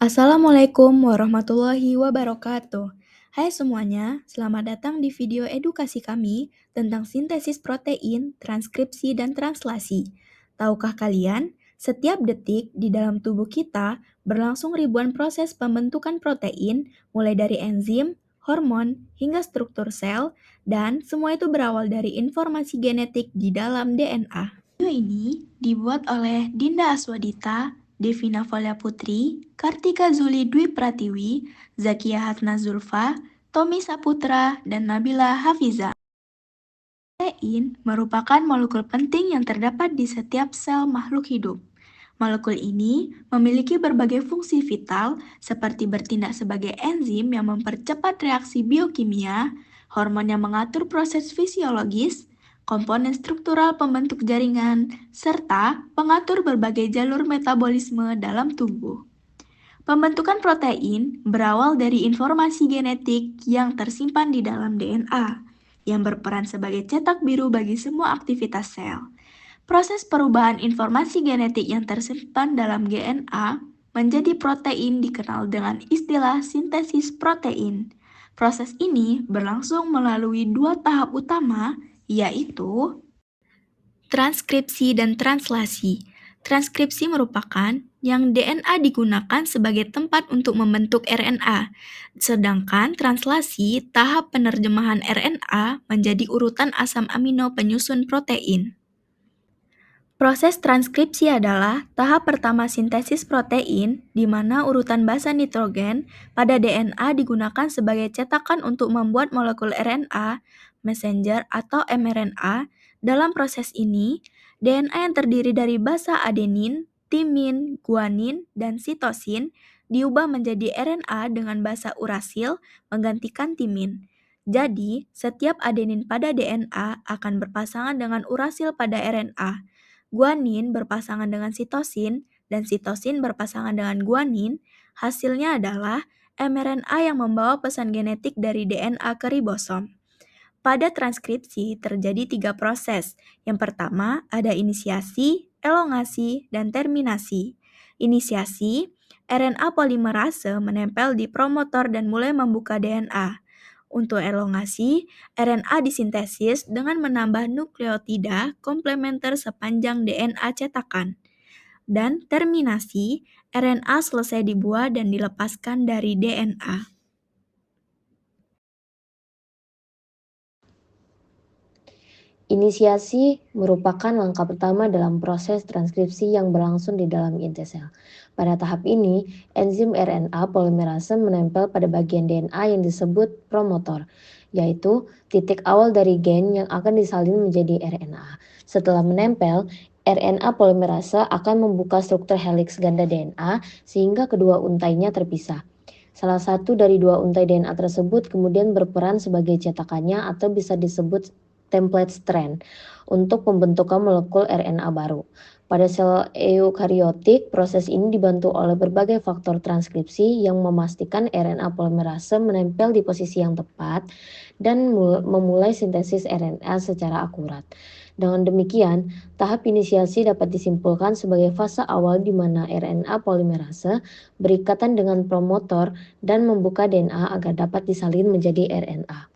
Assalamualaikum warahmatullahi wabarakatuh. Hai semuanya, selamat datang di video edukasi kami tentang sintesis protein, transkripsi, dan translasi. Tahukah kalian, setiap detik di dalam tubuh kita berlangsung ribuan proses pembentukan protein, mulai dari enzim, hormon, hingga struktur sel, dan semua itu berawal dari informasi genetik di dalam DNA. Video ini dibuat oleh Dinda Aswadita, Devina Volya Putri, Kartika Zuli Dwi Pratiwi, Zakia Hatna Zulfa, Tommy Saputra, dan Nabila Hafiza. Protein merupakan molekul penting yang terdapat di setiap sel makhluk hidup. Molekul ini memiliki berbagai fungsi vital seperti bertindak sebagai enzim yang mempercepat reaksi biokimia, hormon yang mengatur proses fisiologis, komponen struktural pembentuk jaringan, serta pengatur berbagai jalur metabolisme dalam tubuh. Pembentukan protein berawal dari informasi genetik yang tersimpan di dalam DNA, yang berperan sebagai cetak biru bagi semua aktivitas sel. Proses perubahan informasi genetik yang tersimpan dalam DNA menjadi protein dikenal dengan istilah sintesis protein. Proses ini berlangsung melalui dua tahap utama, yaitu transkripsi dan translasi. Transkripsi merupakan yang DNA digunakan sebagai tempat untuk membentuk RNA, sedangkan translasi tahap penerjemahan RNA menjadi urutan asam amino penyusun protein. Proses transkripsi adalah tahap pertama sintesis protein, di mana urutan basa nitrogen pada DNA digunakan sebagai cetakan untuk membuat molekul RNA, messenger, atau mRNA. Dalam proses ini, DNA yang terdiri dari basa adenin, timin, guanin, dan sitosin diubah menjadi RNA dengan basa urasil menggantikan timin. Jadi, setiap adenin pada DNA akan berpasangan dengan urasil pada RNA. Guanin berpasangan dengan sitosin, dan sitosin berpasangan dengan guanin. Hasilnya adalah mRNA yang membawa pesan genetik dari DNA ke ribosom. Pada transkripsi terjadi tiga proses. Yang pertama ada inisiasi, elongasi, dan terminasi. Inisiasi, RNA polimerase menempel di promotor dan mulai membuka DNA. Untuk elongasi, RNA disintesis dengan menambah nukleotida komplementer sepanjang DNA cetakan. Dan terminasi, RNA selesai dibuat dan dilepaskan dari DNA. Inisiasi merupakan langkah pertama dalam proses transkripsi yang berlangsung di dalam inti sel. Pada tahap ini, enzim RNA polimerase menempel pada bagian DNA yang disebut promotor, yaitu titik awal dari gen yang akan disalin menjadi RNA. Setelah menempel, RNA polimerase akan membuka struktur heliks ganda DNA sehingga kedua untainya terpisah. Salah satu dari dua untai DNA tersebut kemudian berperan sebagai cetakannya atau bisa disebut template strand untuk pembentukan molekul RNA baru. Pada sel eukariotik, proses ini dibantu oleh berbagai faktor transkripsi yang memastikan RNA polimerase menempel di posisi yang tepat dan memulai sintesis RNA secara akurat. Dengan demikian, tahap inisiasi dapat disimpulkan sebagai fase awal di mana RNA polimerase berikatan dengan promotor dan membuka DNA agar dapat disalin menjadi RNA.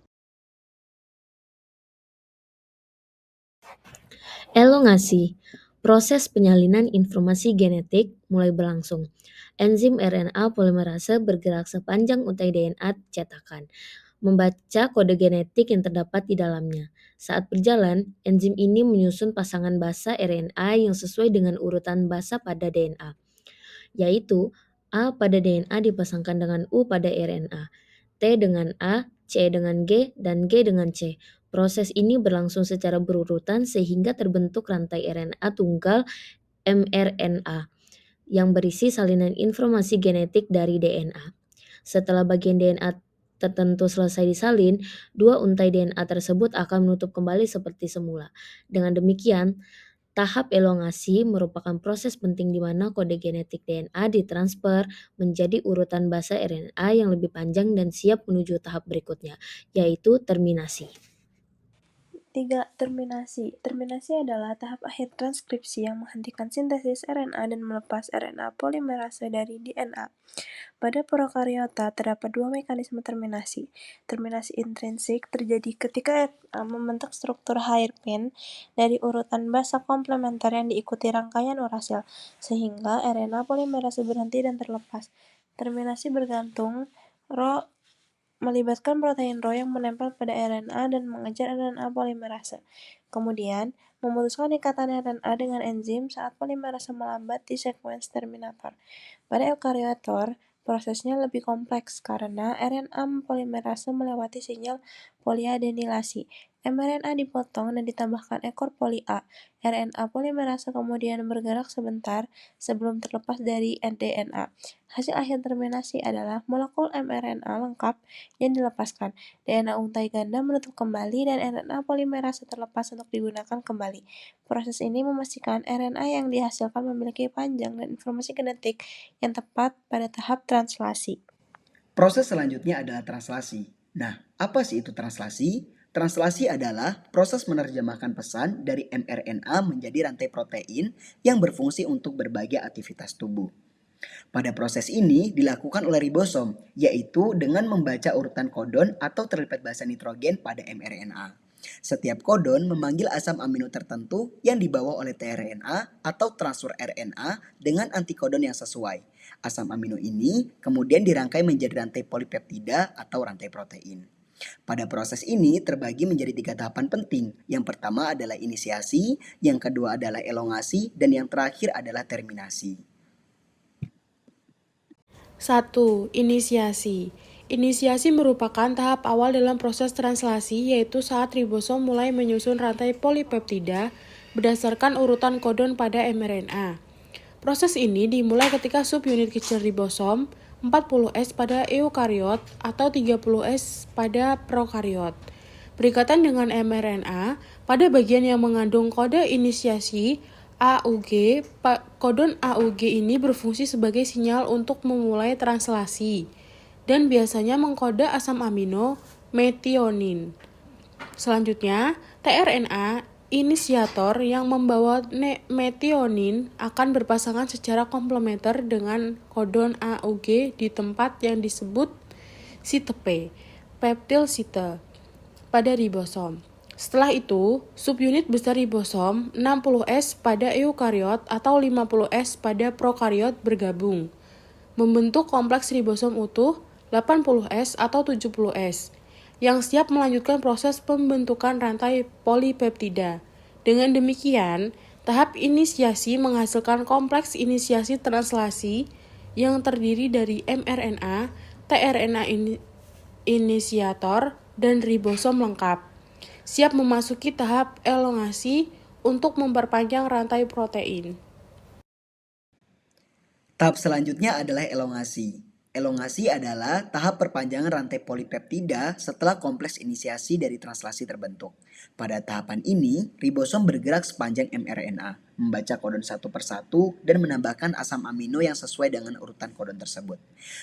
Elongasi, proses penyalinan informasi genetik mulai berlangsung. Enzim RNA polimerase bergerak sepanjang untai DNA cetakan, membaca kode genetik yang terdapat di dalamnya. Saat berjalan, enzim ini menyusun pasangan basa RNA yang sesuai dengan urutan basa pada DNA, yaitu A pada DNA dipasangkan dengan U pada RNA, T dengan A, C dengan G, dan G dengan C. Proses ini berlangsung secara berurutan sehingga terbentuk rantai RNA tunggal mRNA yang berisi salinan informasi genetik dari DNA. Setelah bagian DNA tertentu selesai disalin, dua untai DNA tersebut akan menutup kembali seperti semula. Dengan demikian, tahap elongasi merupakan proses penting di mana kode genetik DNA ditransfer menjadi urutan basa RNA yang lebih panjang dan siap menuju tahap berikutnya, yaitu terminasi. 3. Terminasi. Terminasi adalah tahap akhir transkripsi yang menghentikan sintesis RNA dan melepas RNA polimerase dari DNA. Pada prokariota terdapat dua mekanisme terminasi. Terminasi intrinsik terjadi ketika RNA membentuk struktur hairpin dari urutan basa komplementer yang diikuti rangkaian urasil, sehingga RNA polimerase berhenti dan terlepas. Terminasi bergantung Rho melibatkan protein Rho yang menempel pada RNA dan mengejar RNA polimerase. Kemudian, memutuskan ikatan RNA dengan enzim saat polimerase melambat di sekuens terminator. Pada eukariotor, prosesnya lebih kompleks karena RNA polimerase melewati sinyal poliadenilasi. mRNA dipotong dan ditambahkan ekor poli A. RNA polimerase kemudian bergerak sebentar sebelum terlepas dari DNA. Hasil akhir terminasi adalah molekul mRNA lengkap yang dilepaskan. DNA untai ganda menutup kembali dan RNA polimerase terlepas untuk digunakan kembali. Proses ini memastikan RNA yang dihasilkan memiliki panjang dan informasi genetik yang tepat pada tahap translasi. Proses selanjutnya adalah translasi. Nah, apa sih itu translasi? Translasi adalah proses menerjemahkan pesan dari mRNA menjadi rantai protein yang berfungsi untuk berbagai aktivitas tubuh. Pada proses ini dilakukan oleh ribosom, yaitu dengan membaca urutan kodon atau terlipat basa nitrogen pada mRNA. Setiap kodon memanggil asam amino tertentu yang dibawa oleh tRNA atau transfer RNA dengan antikodon yang sesuai. Asam amino ini kemudian dirangkai menjadi rantai polipeptida atau rantai protein. Pada proses ini terbagi menjadi 3 tahapan penting. Yang pertama adalah inisiasi, yang kedua adalah elongasi, dan yang terakhir adalah terminasi. 1. Inisiasi. Inisiasi merupakan tahap awal dalam proses translasi, yaitu saat ribosom mulai menyusun rantai polipeptida berdasarkan urutan kodon pada mRNA. Proses ini dimulai ketika subunit kecil ribosom 40S pada eukariot atau 30S pada prokariot berikatan dengan mRNA pada bagian yang mengandung kode inisiasi AUG. Kodon AUG ini berfungsi sebagai sinyal untuk memulai translasi dan biasanya mengkode asam amino metionin. Selanjutnya, tRNA inisiator yang membawa metionin akan berpasangan secara komplementer dengan kodon AUG di tempat yang disebut site P, peptil site, pada ribosom. Setelah itu, subunit besar ribosom 60S pada eukariot atau 50S pada prokariot bergabung, membentuk kompleks ribosom utuh 80S atau 70S yang siap melanjutkan proses pembentukan rantai polipeptida. Dengan demikian, tahap inisiasi menghasilkan kompleks inisiasi translasi yang terdiri dari mRNA, tRNA inisiator, dan ribosom lengkap, siap memasuki tahap elongasi untuk memperpanjang rantai protein. Tahap selanjutnya adalah elongasi. Elongasi adalah tahap perpanjangan rantai polipeptida setelah kompleks inisiasi dari translasi terbentuk. Pada tahapan ini, ribosom bergerak sepanjang mRNA, membaca kodon satu persatu dan menambahkan asam amino yang sesuai dengan urutan kodon tersebut.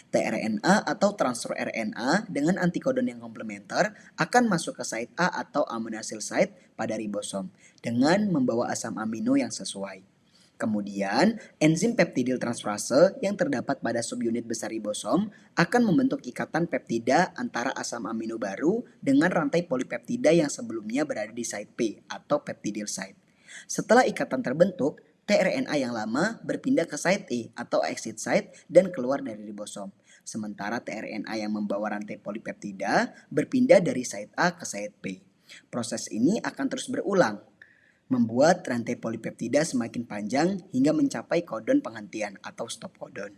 tRNA atau transfer RNA dengan antikodon yang komplementer akan masuk ke site A atau aminoacyl site pada ribosom dengan membawa asam amino yang sesuai. Kemudian, enzim peptidil transferase yang terdapat pada subunit besar ribosom akan membentuk ikatan peptida antara asam amino baru dengan rantai polipeptida yang sebelumnya berada di site P atau peptidil site. Setelah ikatan terbentuk, tRNA yang lama berpindah ke site E atau exit site dan keluar dari ribosom. Sementara tRNA yang membawa rantai polipeptida berpindah dari site A ke site P. Proses ini akan terus berulang, membuat rantai polipeptida semakin panjang hingga mencapai kodon penghentian atau stop kodon.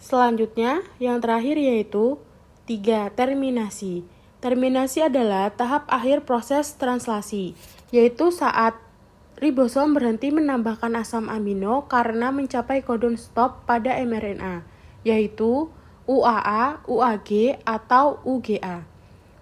Selanjutnya, yang terakhir yaitu 3. Terminasi. Terminasi adalah tahap akhir proses translasi, yaitu saat ribosom berhenti menambahkan asam amino karena mencapai kodon stop pada mRNA, yaitu UAA, UAG, atau UGA.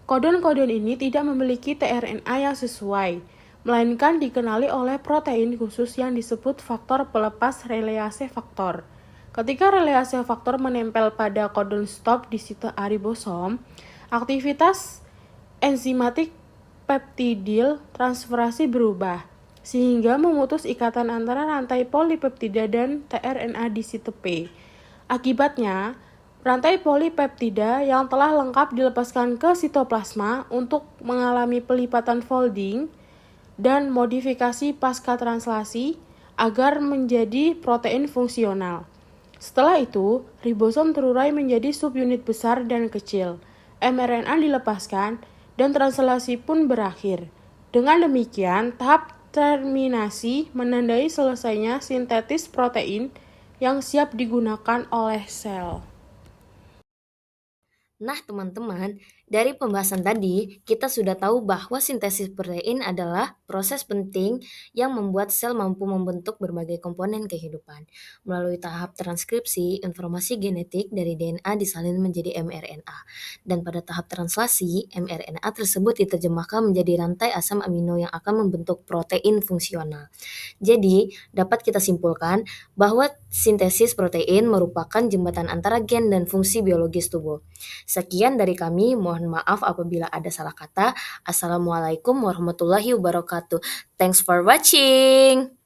Kodon-kodon ini tidak memiliki tRNA yang sesuai, melainkan dikenali oleh protein khusus yang disebut faktor pelepas release faktor. Ketika release faktor menempel pada kodon stop di site A ribosom, aktivitas enzimatik peptidil transferasi berubah, sehingga memutus ikatan antara rantai polipeptida dan tRNA di site P. Akibatnya, rantai polipeptida yang telah lengkap dilepaskan ke sitoplasma untuk mengalami pelipatan folding dan modifikasi pasca translasi agar menjadi protein fungsional. Setelah itu, ribosom terurai menjadi subunit besar dan kecil. mRNA dilepaskan dan translasi pun berakhir. Dengan demikian, tahap terminasi menandai selesainya sintetis protein yang siap digunakan oleh sel. Nah, teman-teman, dari pembahasan tadi, kita sudah tahu bahwa sintesis protein adalah proses penting yang membuat sel mampu membentuk berbagai komponen kehidupan. Melalui tahap transkripsi, informasi genetik dari DNA disalin menjadi mRNA. Dan pada tahap translasi, mRNA tersebut diterjemahkan menjadi rantai asam amino yang akan membentuk protein fungsional. Jadi, dapat kita simpulkan bahwa sintesis protein merupakan jembatan antara gen dan fungsi biologis tubuh. Sekian dari kami, mohon maaf apabila ada salah kata. Assalamualaikum warahmatullahi wabarakatuh. Thanks for watching.